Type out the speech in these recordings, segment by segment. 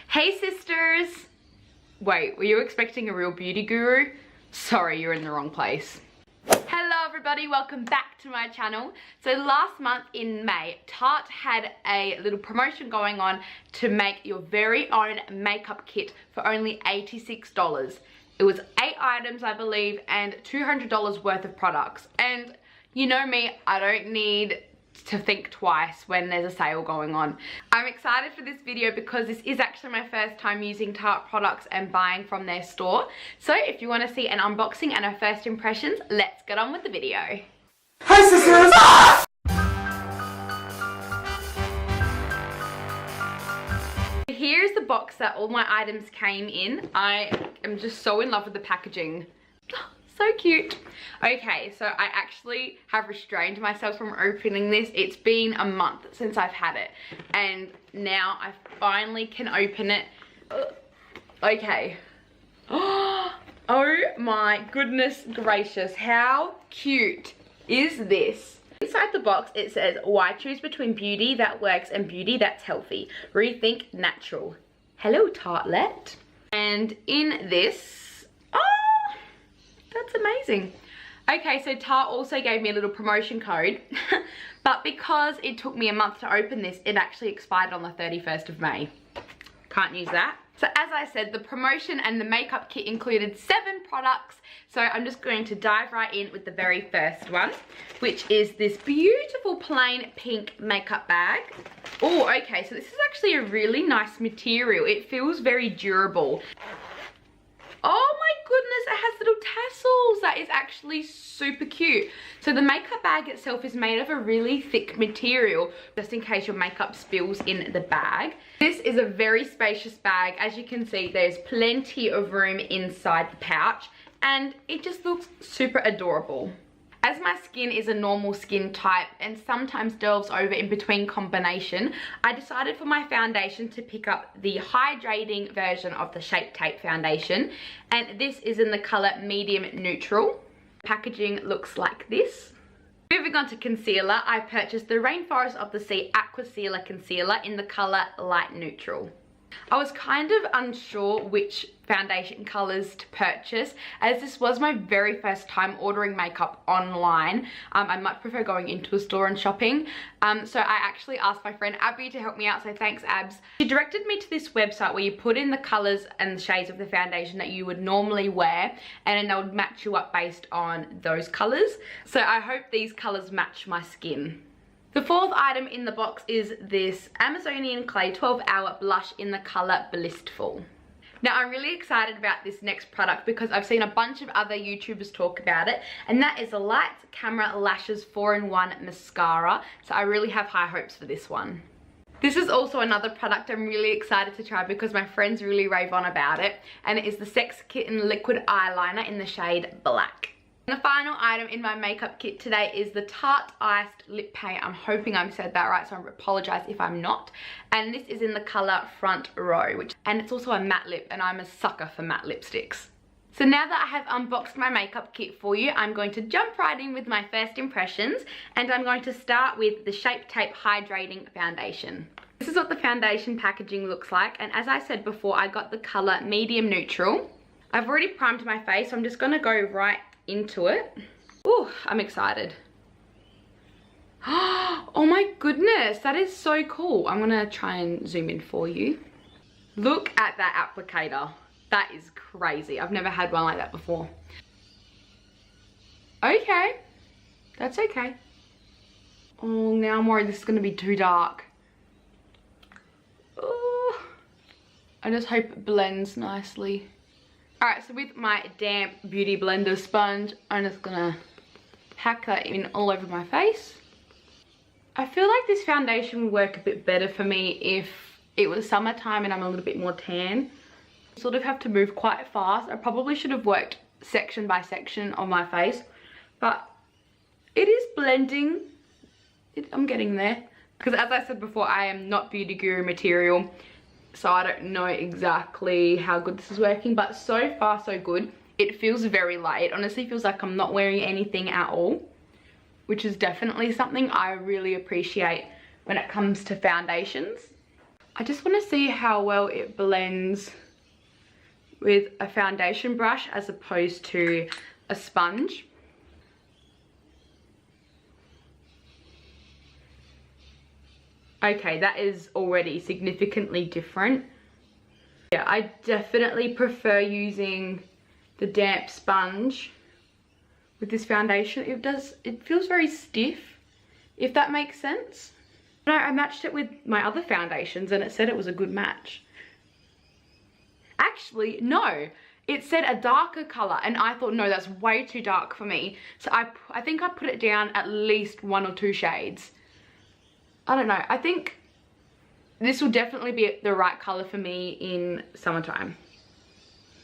Hey sisters! Wait, were you expecting a real beauty guru? Sorry, you're in the wrong place. Hello everybody, welcome back to my channel. So last month in May, Tarte had a little promotion going on to make your very own makeup kit for only $86. It was 8 items, I believe, and $200 worth of products. And you know me, I don't need to think twice when there's a sale going on. I'm excited for this video because this is actually my first time using Tarte products and buying from their store. So if you want to see an unboxing and our first impressions, let's get on with the video. Hi sisters! Here's the box that all my items came in. I am just so in love with the packaging. So cute. Okay, so I actually have restrained myself from opening this. It's been a month since I've had it, and now I finally can open it. Okay. Oh my goodness gracious, how cute is this? Inside the box it says, why choose between beauty that works and beauty that's healthy? Rethink natural. Hello Tartelette. And in this, that's amazing. Okay, so Tarte also gave me a little promotion code, but because it took me a month to open this, it actually expired on the 31st of May. Can't use that. So as I said, the promotion and the makeup kit included 7 products. So I'm just going to dive right in with the very first one, which is this beautiful plain pink makeup bag. Oh, okay, so this is actually a really nice material. It feels very durable. Oh my goodness, it has little tassels. That is actually super cute. So the makeup bag itself is made of a really thick material, just in case your makeup spills in the bag. This is a very spacious bag. As you can see, there's plenty of room inside the pouch, and it just looks super adorable. As my skin is a normal skin type and sometimes delves over in between combination, I decided for my foundation to pick up the hydrating version of the Shape Tape foundation, and this is in the colour medium neutral. Packaging looks like this. Moving on to concealer, I purchased the Rainforest of the Sea Aqua Sealer Concealer in the colour light neutral. I was kind of unsure which foundation colours to purchase, as this was my very first time ordering makeup online. I much prefer going into a store and shopping. So I actually asked my friend Abby to help me out, so thanks Abs. She directed me to this website where you put in the colours and the shades of the foundation that you would normally wear, and then they would match you up based on those colours. So I hope these colours match my skin. The fourth item in the box is this Amazonian Clay 12-hour blush in the colour Blissful. Now I'm really excited about this next product because I've seen a bunch of other YouTubers talk about it, and that is a Lights Camera Lashes 4-in-1 mascara. So I really have high hopes for this one. This is also another product I'm really excited to try because my friends really rave on about it, and it is the Sex Kitten liquid eyeliner in the shade Black. And the final item in my makeup kit today is the Tarte Iced Lip Paint. I'm hoping I've said that right, so I apologise if I'm not. And this is in the colour Front Row, and it's also a matte lip, and I'm a sucker for matte lipsticks. So now that I have unboxed my makeup kit for you, I'm going to jump right in with my first impressions, and I'm going to start with the Shape Tape Hydrating Foundation. This is what the foundation packaging looks like, and as I said before, I got the colour medium neutral. I've already primed my face, so I'm just going to go right into it. Oh, I'm excited. Oh my goodness, that is so cool. I'm gonna try and zoom in for you. Look at that applicator. That is crazy. I've never had one like that before. Okay, that's okay. Oh, now I'm worried this is gonna be too dark. Oh, I just hope it blends nicely. Alright, so with my damp Beauty Blender sponge, I'm just gonna pack that in all over my face. I feel like this foundation would work a bit better for me if it was summertime and I'm a little bit more tan. I sort of have to move quite fast. I probably should have worked section by section on my face, but it is blending. I'm getting there. Because as I said before, I am not beauty guru material, so I don't know exactly how good this is working, but so far so good. It feels very light. It honestly feels like I'm not wearing anything at all, which is definitely something I really appreciate when it comes to foundations. I just want to see how well it blends with a foundation brush as opposed to a sponge. Okay, that is already significantly different. Yeah, I definitely prefer using the damp sponge with this foundation. It feels very stiff, if that makes sense. No, I matched it with my other foundations and it said it was a good match. Actually, no, it said a darker color and I thought, no, that's way too dark for me. So I think I put it down at least 1 or 2 shades. I don't know, I think this will definitely be the right color for me in summertime.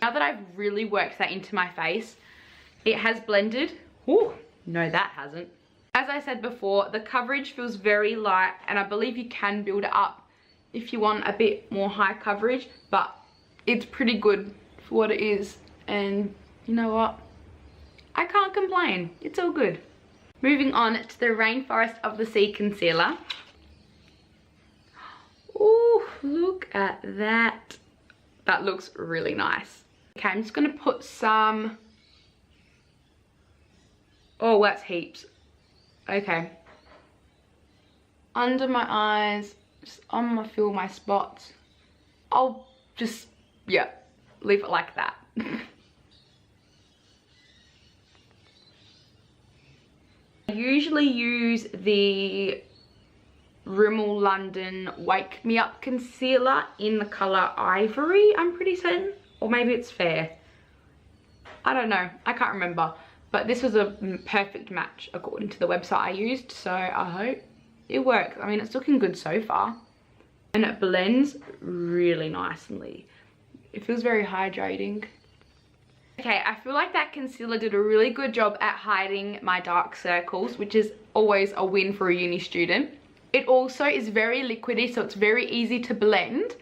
Now that I've really worked that into my face, it has blended. Ooh, no, that hasn't. As I said before, the coverage feels very light and I believe you can build it up if you want a bit more high coverage, but it's pretty good for what it is. And you know what? I can't complain. It's all good. Moving on to the Rainforest of the Sea concealer. Ooh, look at that. That looks really nice. Okay, I'm just gonna put some, oh, that's heaps. Okay. Under my eyes, just on my, feel my spots. I'll just, yeah, leave it like that. I usually use the Rimmel London Wake Me Up concealer in the colour Ivory, I'm pretty certain. Or maybe it's Fair. I don't know, I can't remember. But this was a perfect match according to the website I used, so I hope it works. I mean, it's looking good so far. And it blends really nicely. It feels very hydrating. Okay, I feel like that concealer did a really good job at hiding my dark circles, which is always a win for a uni student. It also is very liquidy, so it's very easy to blend.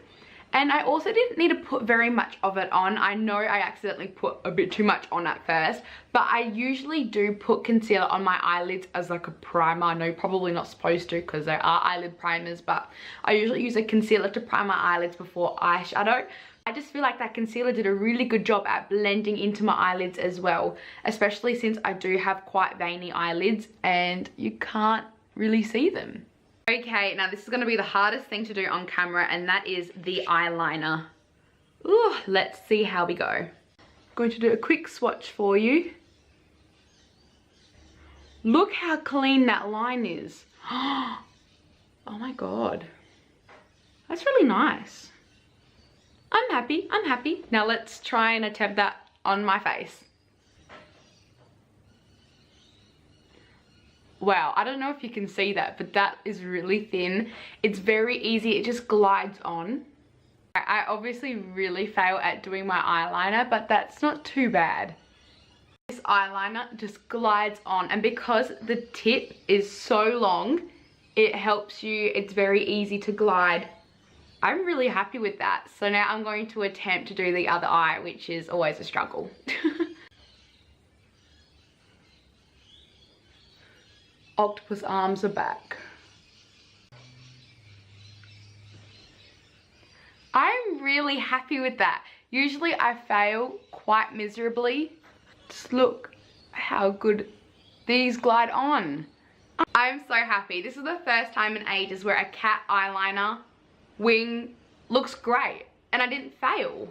And I also didn't need to put very much of it on. I know I accidentally put a bit too much on at first, but I usually do put concealer on my eyelids as like a primer. I know probably not supposed to because there are eyelid primers, but I usually use a concealer to prime my eyelids before eyeshadow. I just feel like that concealer did a really good job at blending into my eyelids as well, especially since I do have quite veiny eyelids and you can't really see them. Okay, now this is going to be the hardest thing to do on camera, and that is the eyeliner. Ooh, let's see how we go. I'm going to do a quick swatch for you. Look how clean that line is. Oh my god. That's really nice. I'm happy, I'm happy. Now let's try and attempt that on my face. Wow, I don't know if you can see that, but that is really thin. It's very easy, it just glides on. I obviously really fail at doing my eyeliner, but that's not too bad. This eyeliner just glides on, and because the tip is so long, it helps you, it's very easy to glide. I'm really happy with that. So now I'm going to attempt to do the other eye, which is always a struggle. Octopus arms are back. I'm really happy with that. Usually I fail quite miserably. Just look how good these glide on. I'm so happy. This is the first time in ages where a cat eyeliner wing looks great and I didn't fail.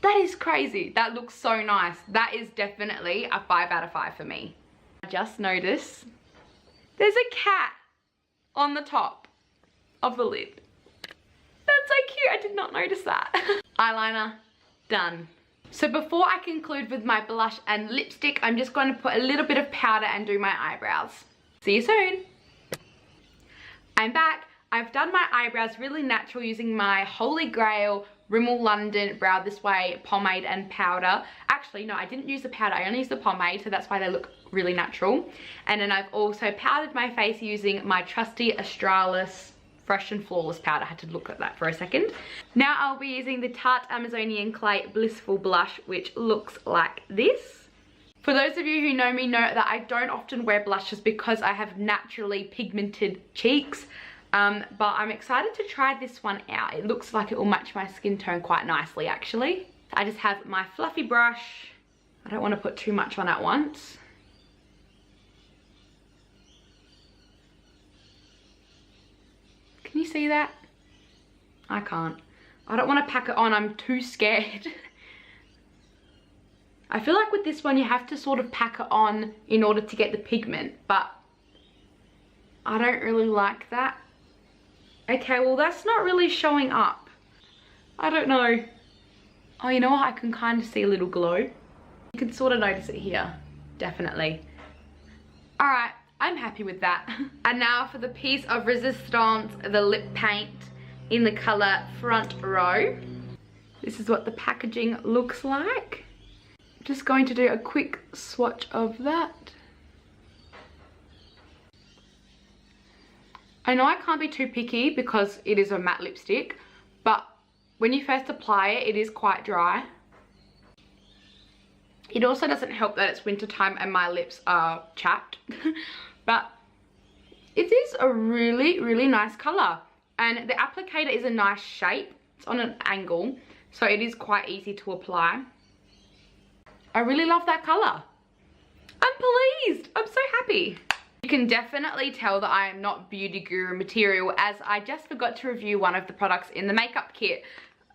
That is crazy. That looks so nice. That is definitely a 5 out of 5 for me. I just noticed there's a cat on the top of the lid. That's so cute, I did not notice that. Eyeliner, done. So before I conclude with my blush and lipstick, I'm just going to put a little bit of powder and do my eyebrows. See you soon. I'm back. I've done my eyebrows really natural using my Holy Grail Rimmel London Brow This Way pomade and powder. Actually, no, I didn't use the powder. I only used the pomade, so that's why they look really natural. And then I've also powdered my face using my trusty Australis Fresh and Flawless powder. I had to look at that for a second. Now I'll be using the Tarte Amazonian Clay Blissful Blush, which looks like this. For those of you who know me know that I don't often wear blushes because I have naturally pigmented cheeks. But I'm excited to try this one out. It looks like it will match my skin tone quite nicely, actually. I just have my fluffy brush. I don't want to put too much on at once. Can you see that? I can't. I don't want to pack it on. I'm too scared. I feel like with this one you have to sort of pack it on in order to get the pigment, but I don't really like that. Okay, well that's not really showing up. I don't know. Oh, you know what? I can kind of see a little glow. You can sort of notice it here. Definitely. Alright, I'm happy with that. And now for the piece of resistance, the lip paint in the colour Front Row. This is what the packaging looks like. Just going to do a quick swatch of that. I know I can't be too picky because it is a matte lipstick, but when you first apply it, it is quite dry. It also doesn't help that it's winter time and my lips are chapped, but it is a really, really nice colour. And the applicator is a nice shape. It's on an angle, so it is quite easy to apply. I really love that colour. I'm pleased. I'm so happy. You can definitely tell that I am not beauty guru material, as I just forgot to review one of the products in the makeup kit.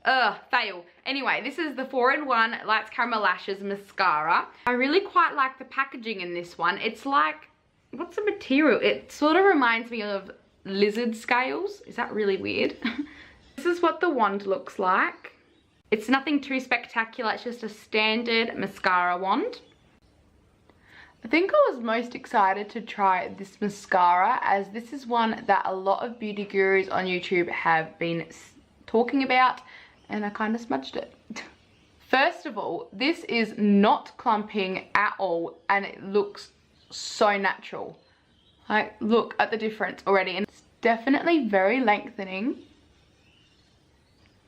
Ugh, fail. Anyway, this is the 4-in-1 Lights Camera Lashes mascara. I really quite like the packaging in this one. It's like, what's the material? It sort of reminds me of lizard scales. Is that really weird? This is what the wand looks like. It's nothing too spectacular. It's just a standard mascara wand. I think I was most excited to try this mascara, as this is one that a lot of beauty gurus on YouTube have been talking about, and I kind of smudged it. First of all, this is not clumping at all, and it looks so natural. Like, look at the difference already, and it's definitely very lengthening.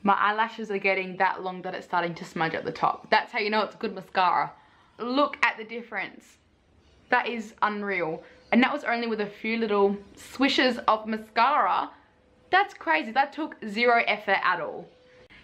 My eyelashes are getting that long that it's starting to smudge at the top. That's how you know it's a good mascara. Look at the difference. That is unreal. And that was only with a few little swishes of mascara. That's crazy. That took zero effort at all.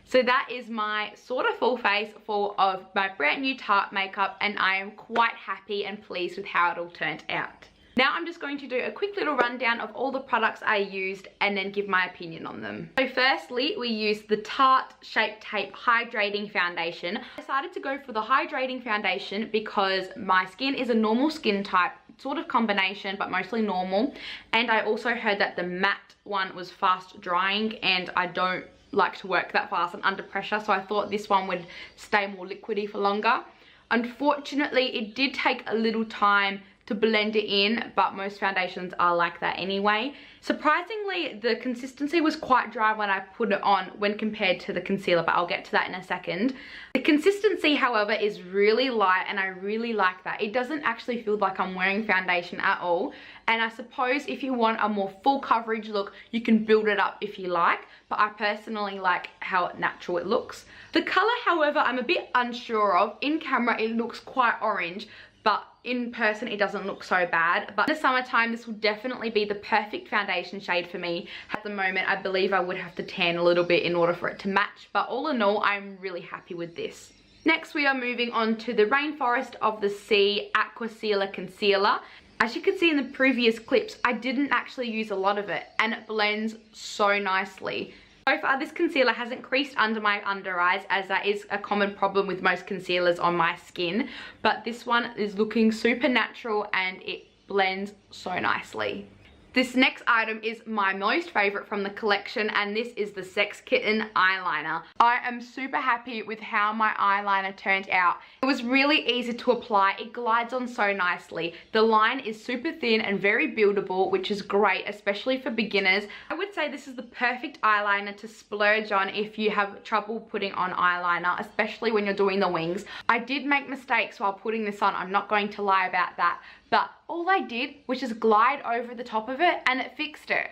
So that is my sort of full face full of my brand new Tarte makeup, and I am quite happy and pleased with how it all turned out. Now I'm just going to do a quick little rundown of all the products I used and then give my opinion on them. So firstly, we used the Tarte Shape Tape Hydrating Foundation. I decided to go for the hydrating foundation because my skin is a normal skin type, sort of combination, but mostly normal. And I also heard that the matte one was fast drying, and I don't like to work that fast and under pressure, so I thought this one would stay more liquidy for longer. Unfortunately, it did take a little time to blend it in, but most foundations are like that anyway. Surprisingly, the consistency was quite dry when I put it on when compared to the concealer, but I'll get to that in a second. The consistency, however, is really light, and I really like that. It doesn't actually feel like I'm wearing foundation at all, and I suppose if you want a more full coverage look, you can build it up if you like, but I personally like how natural it looks. The colour, however, I'm a bit unsure of. In camera, it looks quite orange, but in person it doesn't look so bad. But in the summertime, this will definitely be the perfect foundation shade for me. At the moment, I believe I would have to tan a little bit in order for it to match, but all in all, I'm really happy with this. Next, we are moving on to the Rainforest of the Sea Aqua Sealer Concealer. As you can see in the previous clips, I didn't actually use a lot of it, and it blends so nicely. So far, this concealer hasn't creased under my under eyes, as that is a common problem with most concealers on my skin. But this one is looking super natural, and it blends so nicely. This next item is my most favorite from the collection, and this is the Sex Kitten eyeliner. I am super happy with how my eyeliner turned out. It was really easy to apply. It glides on so nicely. The line is super thin and very buildable, which is great, especially for beginners. I would say this is the perfect eyeliner to splurge on if you have trouble putting on eyeliner, especially when you're doing the wings. I did make mistakes while putting this on. I'm not going to lie about that. But all I did was just glide over the top of it, and it fixed it.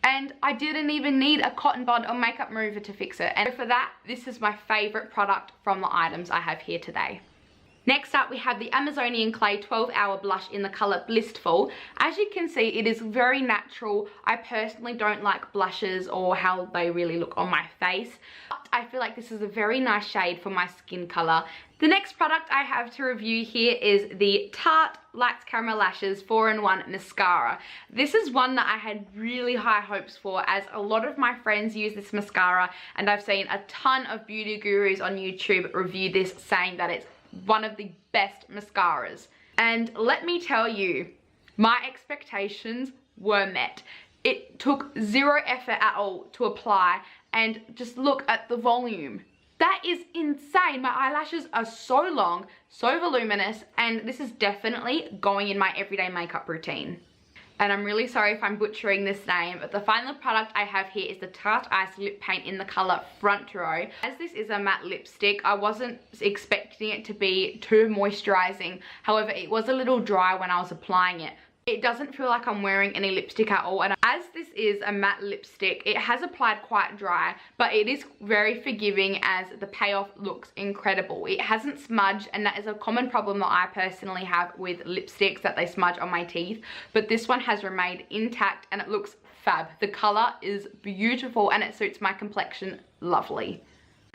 And I didn't even need a cotton bud or makeup remover to fix it. And for that, this is my favorite product from the items I have here today. Next up, we have the Amazonian Clay 12-Hour Blush in the colour Blissful. As you can see, it is very natural. I personally don't like blushes or how they really look on my face. But I feel like this is a very nice shade for my skin colour. The next product I have to review here is the Tarte Lights Camera Lashes 4-in-1 Mascara. This is one that I had really high hopes for, as a lot of my friends use this mascara and I've seen a ton of beauty gurus on YouTube review this, saying that it's one of the best mascaras. And let me tell you, my expectations were met. It took zero effort at all to apply, and just look at the volume. That is insane. My eyelashes are so long, so voluminous, and this is definitely going in my everyday makeup routine. And I'm really sorry if I'm butchering this name, but the final product I have here is the Tarte Ice Lip Paint in the colour Front Row. As this is a matte lipstick, I wasn't expecting it to be too moisturising. However, it was a little dry when I was applying it. It doesn't feel like I'm wearing any lipstick at all, and as this is a matte lipstick, it has applied quite dry, but it is very forgiving as the payoff looks incredible. It hasn't smudged, and that is a common problem that I personally have with lipsticks, that they smudge on my teeth, but this one has remained intact and it looks fab. The colour is beautiful and it suits my complexion lovely.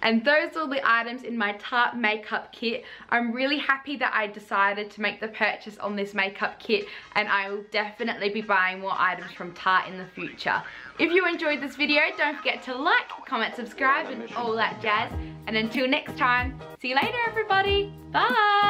And those are all the items in my Tarte makeup kit. I'm really happy that I decided to make the purchase on this makeup kit, and I will definitely be buying more items from Tarte in the future. If you enjoyed this video, don't forget to like, comment, subscribe and all that jazz. And until next time, see you later everybody. Bye!